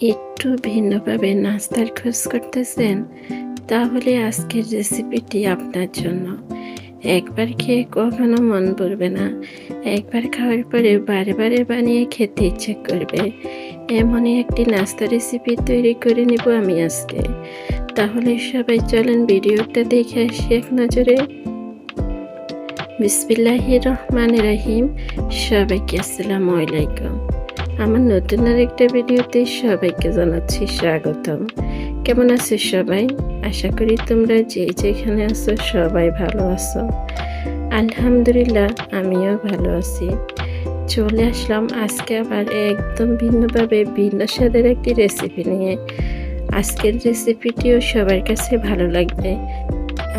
একটু ভিন্নভাবে নাস্তার খোঁজ করতেছেন? তাহলে আজকের রেসিপিটি আপনার জন্য। একবার খেয়ে কখনো মন ভরবে না। একবার খাওয়ার পরে বারে বারে বানিয়ে খেতে ইচ্ছে করবে। এমনই একটি নাস্তা রেসিপি তৈরি করে নিব আমি আজকে। তাহলে সবাই চলেন ভিডিওটা দেখে আসি এক নজরে। বিসমিল্লাহির রহমানির রহিম। সবাইকে আসসালামু আলাইকুম। আমার নতুন আরেকটা ভিডিওতে সবাইকে জানাচ্ছি স্বাগতম। কেমন আছো সবাই? আশা করি তোমরা যে যেখানে আছো সবাই ভালো আছো। আলহামদুলিল্লাহ আমিও ভালো আছি। চলে আসলাম আজকে আবার একদম ভিন্নভাবে ভিন্ন স্বাদের একটি রেসিপি নিয়ে। আজকের রেসিপিটিও সবার কাছে ভালো লাগবে।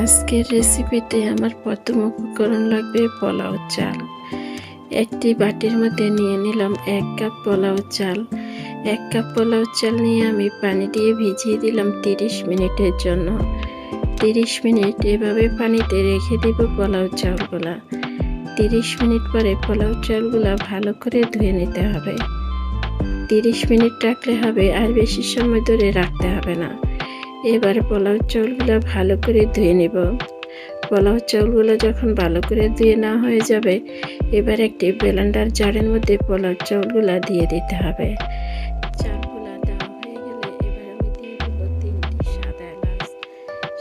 আজকের রেসিপিতে আমার প্রথম উপকরণ লাগবে পোলাও চাল। একটি বাটির মধ্যে নিয়ে নিলাম 1 কাপ পোলাও চাল। 1 কাপ পোলাও চাল নিয়ে আমি পানি দিয়ে ভিজিয়ে দিলাম 30 মিনিটের জন্য। 30 মিনিট এভাবে পানিতে রেখে দিব পোলাও চালগুলা। 30 মিনিট পরে পোলাও চালগুলা ভালো করে ধুয়ে নিতে হবে। 30 মিনিট রাখলে হবে, আর বেশি সময় ধরে রাখতে হবে না। এবার পোলাও চালগুলা ভালো করে ধুয়ে নিব। পোলাও চাউলগুলো যখন ভালো করে ধুয়ে নেওয়া হয়ে যাবে, এবার একটি ব্লেন্ডার জারের মধ্যে পোলাও চাউলগুলো দিয়ে দিতে হবে। চালগুলো দেওয়া হয়ে গেলে এবার আমি দিয়ে দেবো 3টি সাদা এলাচ।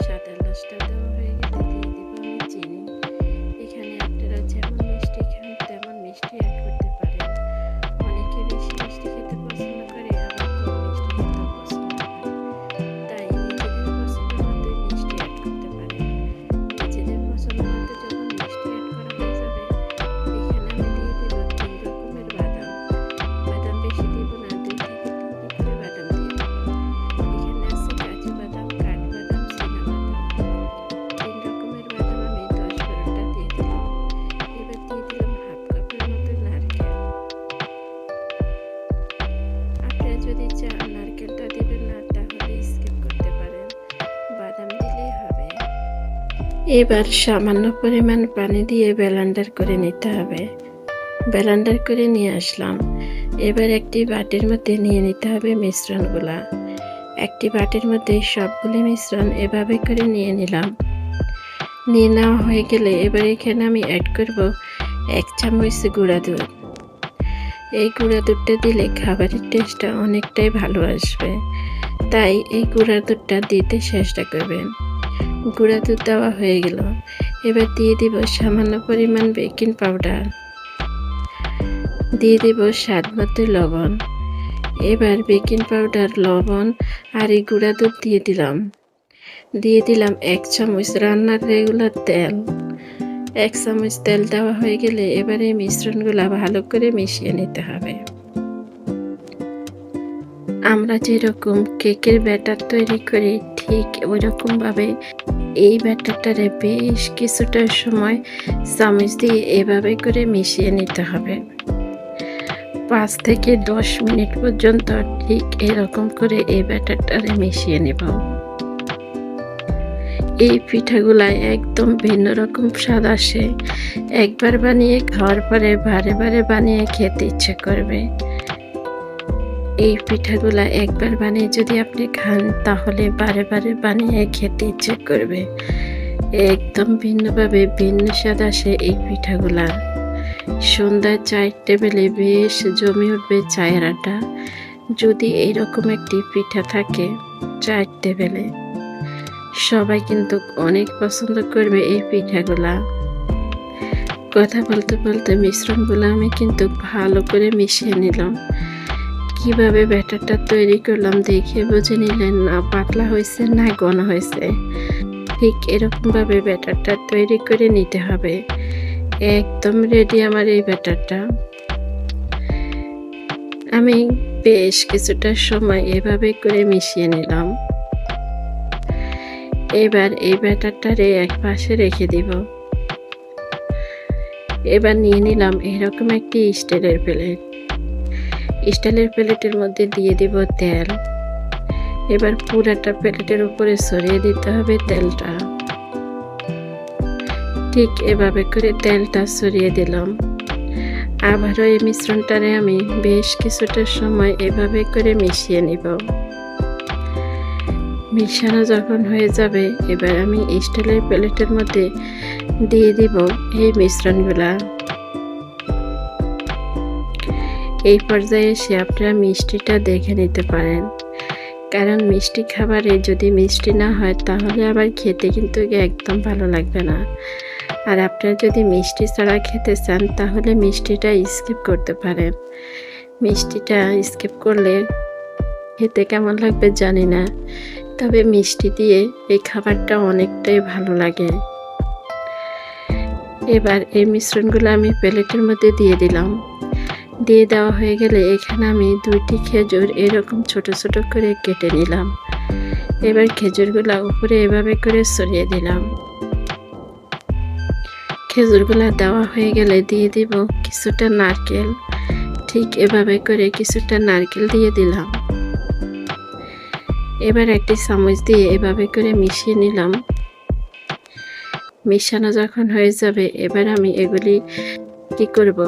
সাদা এলাচটা দেওয়া হয়ে গেলে দিয়ে দেবো আমি চিনি। এখানে আপনারা যেমন মিষ্টি খান তেমন মিষ্টি অ্যাড করতে পারেন। অনেকে বেশি মিষ্টি খেতে পছন্দ করে, আবার কম মিষ্টি খেতে পছন্দ করে। তাই নিজেদের পছন্দ মতো মিষ্টি অ্যাড করতে পারেন। নিজেদের পছন্দ মতো যখন মিষ্টি অ্যাড করা হয়ে যাবে, এখানে আমি দিয়ে দেব 3 রকমের বাদাম। বাদাম বেশি দিব না, 2 থেকে 3টি করে বাদাম দিয়ে দেব। এখানে আছে কাজু বাদাম, কাঠবাদাম, চীনাবাদাম। 3 রকমের বাদাম আমি 10-12টা দিয়ে দিলাম। এবার দিয়ে দিলাম হাফ কাপের মতো নারকেল। আপনারা যদি চান নারকেলটা দিবেন না, তাহলে স্কিপ করতে পারেন, বাদাম দিলেই হবে। এবার সামান্য পরিমাণ পানি দিয়ে ব্লেন্ডার করে নিতে হবে। ব্লেন্ডার করে নিয়ে আসলাম। এবার একটি বাটির মধ্যে নিয়ে নিতে হবে মিশ্রণগুলা। একটি বাটির মধ্যে সবগুলি মিশ্রণ এভাবে করে নিয়ে নিলাম। নিয়ে নেওয়া হয়ে গেলে এবার এখানে আমি অ্যাড করব 1 চামচ গুঁড়া দুধ। এই গুঁড়া দুধটা দিলে খাবারের টেস্টটা অনেকটাই ভালো আসবে, তাই এই গুঁড়া দুধটা দিতে চেষ্টা করবেন। গুঁড়া দুধ দেওয়া হয়ে গেল। এবার দিয়ে দিব সামান্য পরিমাণ বেকিং পাউডার, দিয়ে দিব স্বাদ মতো লবণ। এবার বেকিং পাউডার, লবণ আর এই গুঁড়া দুধ দিয়ে দিলাম। 1 চামচ রান্নার রেগুলার তেল। 1 চামচ তেল দেওয়া হয়ে গেলে এবার এই মিশ্রণগুলো ভালো করে মিশিয়ে নিতে হবে। আমরা যেরকম কেকের ব্যাটার তৈরি করি, ঠিক ওইরকমভাবে এই ব্যাটারটারে বেশ কিছুটা সময় চামচ দিয়ে এভাবে করে মিশিয়ে নিতে হবে। 5 থেকে 10 মিনিট পর্যন্ত ঠিক এরকম করে এই ব্যাটারটারে মিশিয়ে নেব। এই পিঠাগুলা একদম ভিন্ন রকম স্বাদ আসে। একবার বানিয়ে খাওয়ার পরে বারে বারে বানিয়ে খেতে ইচ্ছে করবে। এই পিঠাগুলা একবার বানিয়ে যদি আপনি খান, তাহলে বারে বারে বানিয়ে খেতে ইচ্ছে করবে। একদম ভিন্নভাবে ভিন্ন স্বাদ আসে এই পিঠাগুলা। সন্ধ্যায় চায়ের টেবিলে বেশ জমে উঠবে চায়ের আড্ডা যদি এইরকম একটি পিঠা থাকে চায়ের টেবিলে। সবাই কিন্তু অনেক পছন্দ করবে এই পিঠাগুলা। কথা বলতে বলতে মিশ্রণগুলো আমি কিন্তু ভালো করে মিশিয়ে নিলাম। কিভাবে ব্যাটারটা তৈরি করলাম দেখে বুঝে নিলেন না পাতলা হয়েছে না ঘন হয়েছে। ঠিক এরকমভাবে ব্যাটারটা তৈরি করে নিতে হবে। একদম রেডি আমার এই ব্যাটারটা। আমি বেশ কিছুটা সময় এভাবে করে মিশিয়ে নিলাম। এবার এই ব্যাটারটারে এক পাশে রেখে দিব। এবার নিয়ে নিলাম এরকম একটি স্টিলের প্লেট। স্টিলের প্লেটের মধ্যে দিয়ে দিব তেল। এবার পুরাটা প্লেটের উপরে ছড়িয়ে দিতে হবে তেলটা। ঠিক এভাবে করে তেলটা ছড়িয়ে দিলাম। আবারও এই মিশ্রণটারে আমি বেশ কিছুটা সময় এভাবে করে মিশিয়ে নিব। মিশানো যখন হয়ে যাবে, এবার আমি স্টিলের প্লেটের মধ্যে দিয়ে দিব এই মিশ্রণগুলা। এই পর্যায়ে এসে আপনারা মিষ্টিটা দেখে নিতে পারেন, কারণ মিষ্টি খাবারে যদি মিষ্টি না হয় তাহলে আবার খেতে কিন্তু একদম ভালো লাগবে না। আর আপনারা যদি মিষ্টি ছাড়া খেতে চান তাহলে মিষ্টিটা স্কিপ করতে পারেন। মিষ্টিটা স্কিপ করলে খেতে কেমন লাগবে জানি না, তবে মিষ্টি দিয়ে এই খাবারটা অনেকটাই ভালো লাগে। এবার এই মিশ্রণগুলো আমি প্লেটের মধ্যে দিয়ে দিলাম। দিয়ে দেওয়া হয়ে গেলে এখানে আমি 2টি খেজুর এরকম ছোট ছোট করে কেটে নিলাম। এবার খেজুরগুলা উপরে এভাবে করে ছড়িয়ে দিলাম। খেজুরগুলা দেওয়া হয়ে গেলে দিয়ে দিব কিছুটা নারকেল। ঠিক এভাবে করে কিছুটা নারকেল দিয়ে দিলাম। এবার একটি চামচ দিয়ে এভাবে করে মিশিয়ে নিলাম। মিশানো যখন হয়ে যাবে, এবার আমি এগুলি কি করব,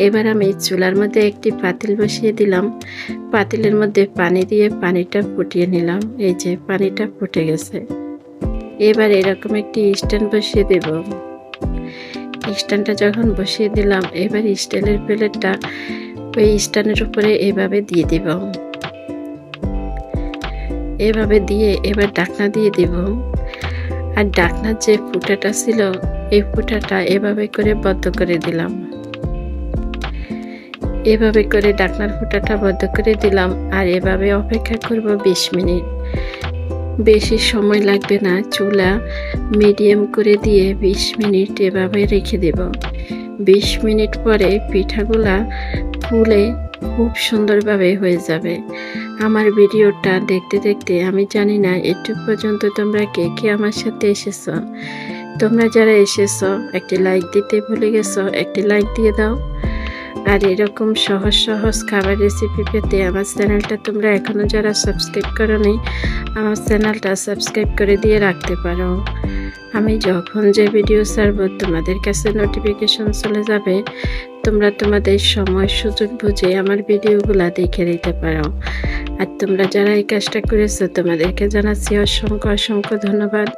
এবার আমি চুলার মধ্যে একটি পাতিল বসিয়ে দিলাম। পাতিলের মধ্যে পানি দিয়ে পানিটা ফুটিয়ে নিলাম। এই যে পানিটা ফুটে গেছে। এবার এরকম একটি স্ট্যান্ড বসিয়ে দেব। স্ট্যান্ডটা যখন বসিয়ে দিলাম, এবার স্টিলের প্লেটটা ওই স্ট্যান্ডের উপরে এভাবে দিয়ে দিব। এভাবে দিয়ে এবার ঢাকনা দিয়ে দিব। আর ঢাকনার যে ফুটাটা ছিল, এই ফুটাটা এভাবে করে বন্ধ করে দিলাম। এভাবে করে ঢাকনার ফুটাটা বন্ধ করে দিলাম। আর এভাবে অপেক্ষা করব 20 মিনিট। বেশি সময় লাগবে না, চুলা মিডিয়াম করে দিয়ে 20 মিনিট এভাবে রেখে দেব। 20 মিনিট পরে পিঠাগুলা ফুলে খুব সুন্দরভাবে হয়ে যাবে। আমার ভিডিওটা দেখতে দেখতে আমি জানি না এটুক পর্যন্ত তোমরা কে কে আমার সাথে এসেছো। তোমরা যারা এসেছো একটি লাইক দিতে ভুলে গেছো, একটি লাইক দিয়ে দাও। আর এরকম সহজ সহজ খাবার রেসিপি পেতে আমার চ্যানেলটা তোমরা এখনও যারা সাবস্ক্রাইব করোনি, আমার চ্যানেলটা সাবস্ক্রাইব করে দিয়ে রাখতে পারো। আমি যখন যে ভিডিও ছাড়বো তোমাদের কাছে নোটিফিকেশন চলে যাবে। তোমরা তোমাদের সময় সুযোগ বুঝে আমার ভিডিওগুলো দেখে নিতে পারো। আর তোমরা যারা এই কাজটা করেছো তোমাদেরকে জানাচ্ছি অসংখ্য অসংখ্য ধন্যবাদ।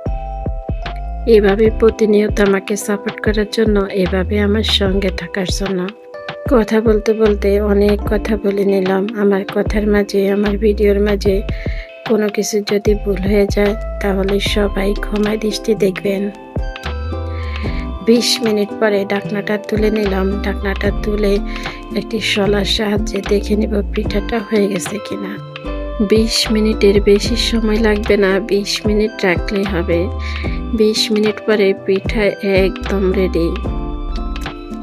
এভাবে প্রতিনিয়ত আমাকে সাপোর্ট করার জন্য, এভাবে আমার সঙ্গে থাকার জন্য। কথা বলতে বলতে অনেক কথা বলে নিলাম। আমার কথার মাঝে, আমার ভিডিওর মাঝে কোনো কিছু যদি ভুল হয়ে যায় তাহলে সবাই ক্ষমায় দৃষ্টি দেখবেন। 20 মিনিট পরে ঢাকনাটা তুলে নিলাম। ঢাকনাটা তুলে একটি শলার সাহায্যে দেখে নিব পিঠাটা হয়ে গেছে কিনা। 20 মিনিটের বেশি সময় লাগবে না, 20 মিনিট রাখলেই হবে। 20 মিনিট পরে পিঠা একদম রেডি।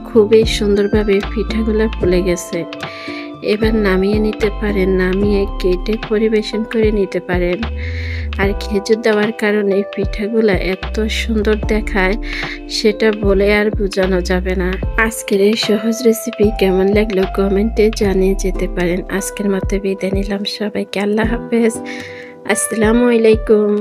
খুবই সুন্দরভাবে পিঠাগুলো ফুলে গেছে। এবার নামিয়ে নিতে পারেন, নামিয়ে কেটে পরিবেশন করে নিতে পারেন। আর খেজুর দেওয়ার কারণে পিঠাগুলো এত সুন্দর দেখায়, সেটা বলে আর বোঝানো যাবে না। আজকের এই সহজ রেসিপি কেমন লাগলো কমেন্টে জানিয়ে যেতে পারেন। আজকের মতো বিদায় নিলাম, সবাইকে আল্লাহ হাফেজ, আসসালামু আলাইকুম।